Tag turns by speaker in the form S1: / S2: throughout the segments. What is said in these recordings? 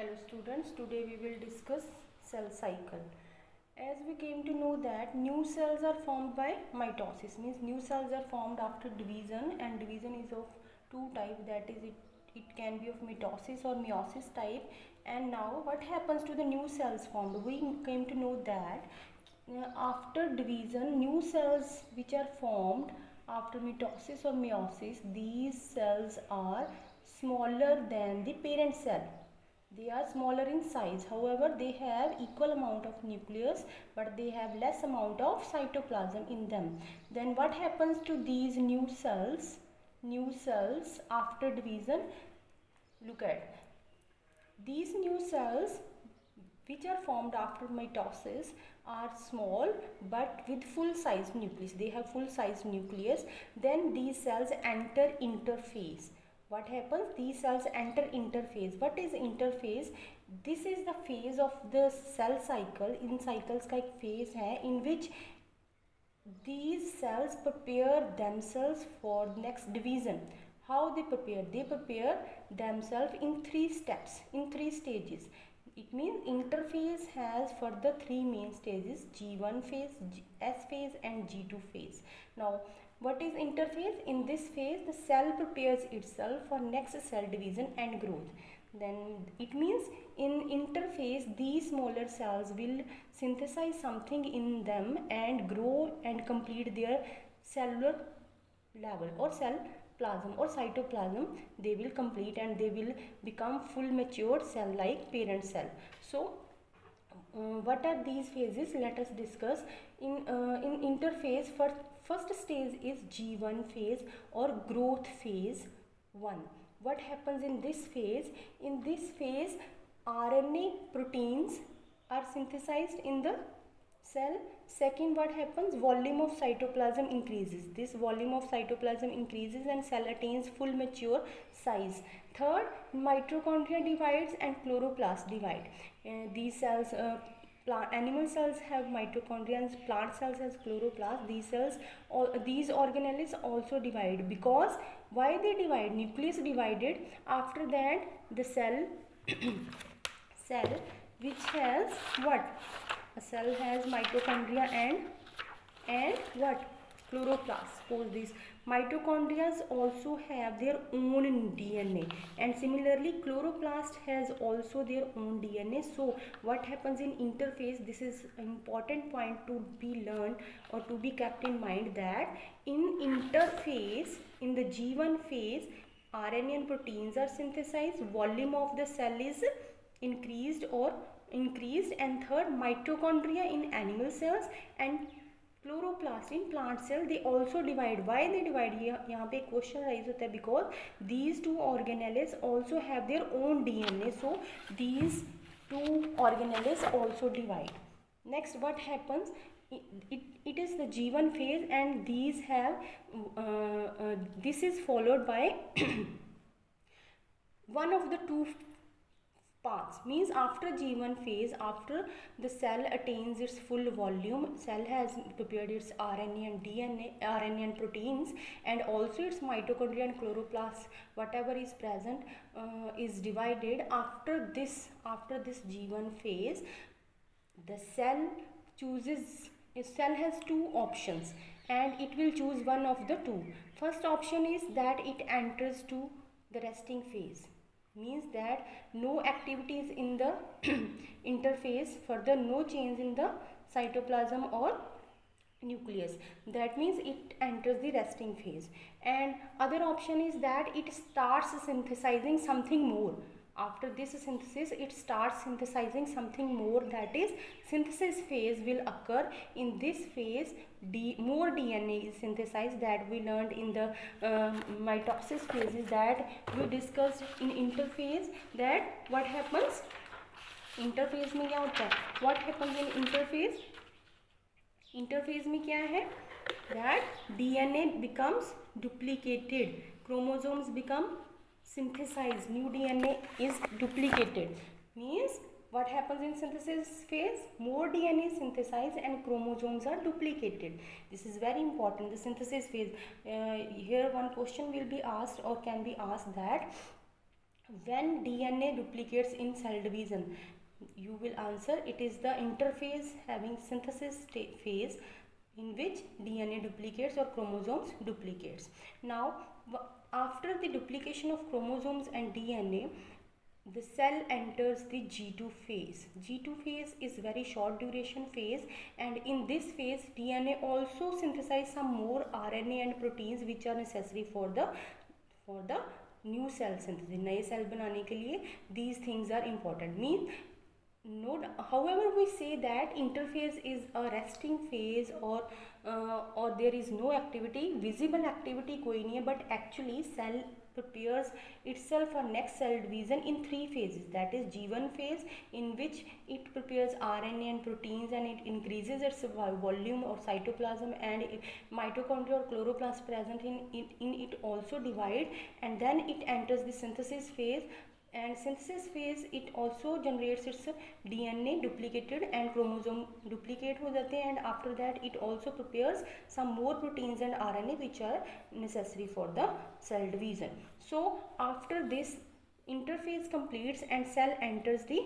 S1: Hello students, today we will discuss cell cycle. As we came to know that new cells are formed by mitosis, means new cells are formed after division, and division is of two types, that is it can be of mitosis or meiosis type. And now what happens to the new cells formed? We came to know that after division, new cells which are formed after mitosis or meiosis, these cells are smaller than the parent cell. They are smaller in size, however they have equal amount of nucleus, but they have less amount of cytoplasm in them. Then what happens to these new cells after division? Look at these new cells which are formed after mitosis are small but with full size nucleus. They have full size nucleus. Then these cells enter interphase. What happens? These cells enter interphase. What is interphase? This is the phase of the cell cycle. In cycles का एक phase है in which these cells prepare themselves for next division. How they prepare? They prepare themselves in three steps, in three stages. It means interphase has further three main stages: G1 phase, S phase and G2 phase. Now what is interphase? In this phase the cell prepares itself for next cell division and growth. Then it means in interphase these smaller cells will synthesize something in them and grow and complete their cellular level or cell plasm or cytoplasm. They will complete and they will become full matured cell like parent cell. So what are these phases? Let us discuss. In interphase, first stage is G1 phase or growth phase 1. What happens in this phase? In this phase RNA proteins are synthesized in the cell. Second, what happens? Volume of cytoplasm increases. This volume of cytoplasm increases and cell attains full mature size. Third, mitochondria divides and chloroplast divide. These cells, animal cells have mitochondria and plant cells has chloroplast. These organelles also divide. Because why they divide? Nucleus divided. After that the cell which has what? A cell has mitochondria and what? Chloroplast. Suppose these mitochondria also have their own DNA, and similarly chloroplast has also their own DNA. So what happens in interphase? This is an important point to be learned or to be kept in mind, that in interphase, in the G1 phase, RNA and proteins are synthesized, volume of the cell is increased, and third, mitochondria in animal cells and chloroplast in plant cell, they also divide. Why they divide? यहाँ पे question rise होता है, because these two organelles also have their own DNA, so these two organelles also divide. Next, what happens? It is the G1 phase, and these have this is followed by one of the two paths. Means after G1 phase, after the cell attains its full volume, cell has prepared its RNA and DNA, RNA and proteins, and also its mitochondria and chloroplast, whatever is present is divided. After this G1 phase, the cell has two options, and it will choose one of the two. First option is that it enters to the resting phase. Means that no activities in the interphase, further no change in the cytoplasm or nucleus. That means it enters the resting phase. And other option is that it starts synthesizing something more. After this synthesis, it starts synthesizing something more, that is synthesis phase will occur. In this phase more DNA is synthesized, that we learned in the mitosis phases, that we discussed in interphase, that what happens interphase में क्या होता है? What happens in interphase? Interphase में क्या है? That DNA becomes duplicated, chromosomes become synthesized, new DNA is duplicated. Means what happens in synthesis phase? More DNA is synthesized and chromosomes are duplicated. This is very important, the synthesis phase. Here one question will be asked or can be asked, that When DNA duplicates in cell division, you will answer it is the interphase having synthesis phase in which DNA duplicates or chromosomes duplicates. Now, after the duplication of chromosomes and DNA, the cell enters the G2 phase. G2 phase is very short duration phase, and in this phase DNA also synthesize some more RNA and proteins which are necessary for the new cell synthesis, नए cell बनाने के लिए these things are important. Means no, however we say that interphase is a resting phase or there is no activity, visible activity कोई नहीं है, but actually cell prepares itself for next cell division in three phases. That is G1 phase, in which it prepares RNA and proteins and it increases its volume or cytoplasm, and mitochondria or chloroplast present in it also divide, and then it enters the synthesis phase. And synthesis phase it also generates its DNA duplicated and chromosome duplicate हो जाते हैं, and after that it also prepares some more proteins and RNA which are necessary for the cell division. So after this interphase completes and cell enters the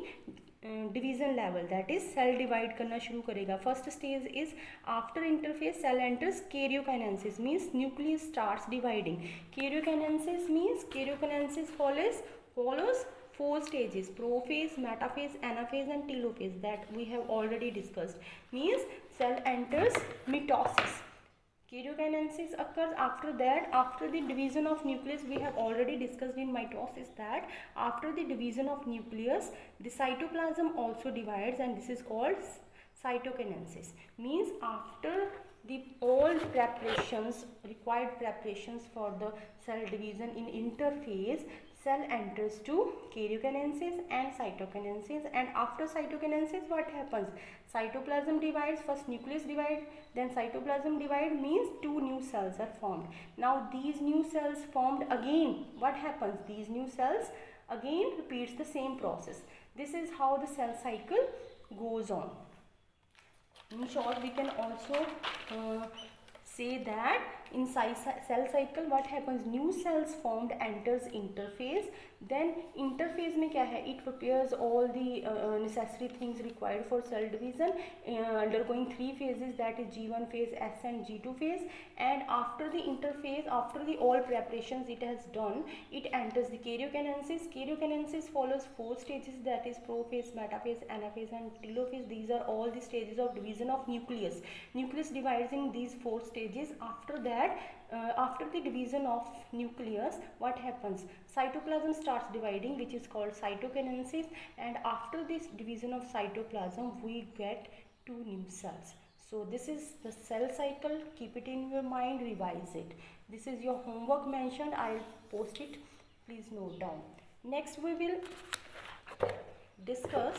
S1: division level, that is cell divide करना शुरू करेगा. First stage is after interphase cell enters karyokinesis, means nucleus starts dividing. Karyokinesis means karyokinesis follows four stages: prophase, metaphase, anaphase and telophase, that we have already discussed. Means cell enters mitosis. Karyokinesis occurs after that, after the division of nucleus. We have already discussed in mitosis that after the division of nucleus the cytoplasm also divides, and this is called cytokinesis. Means after the all preparations, required preparations for the cell division in interphase, cell enters to karyokinesis and cytokinesis. And after cytokinesis what happens? Cytoplasm divides, first nucleus divides, then cytoplasm divide, means two new cells are formed. Now these new cells formed again, what happens? These new cells again repeats the same process. This is how the cell cycle goes on. In short, we can also say that in cell cycle what happens? New cells formed enters interphase. Then interphase में क्या है? It prepares all the necessary things required for cell division, undergoing three phases, that is G1 phase, S and G2 phase. And after the interphase, after the all preparations it has done, it enters the karyokinesis. Karyokinesis follows four stages, that is prophase, metaphase, anaphase and telophase. These are all the stages of division of nucleus. Nucleus divides in these four stages. After that, after the division of nucleus, what happens? Cytoplasm starts dividing, which is called cytokinesis, and after this division of cytoplasm we get two new cells. So this is the cell cycle. Keep it in your mind, revise it. This is your homework mentioned, I'll post it, please note down. Next we will discuss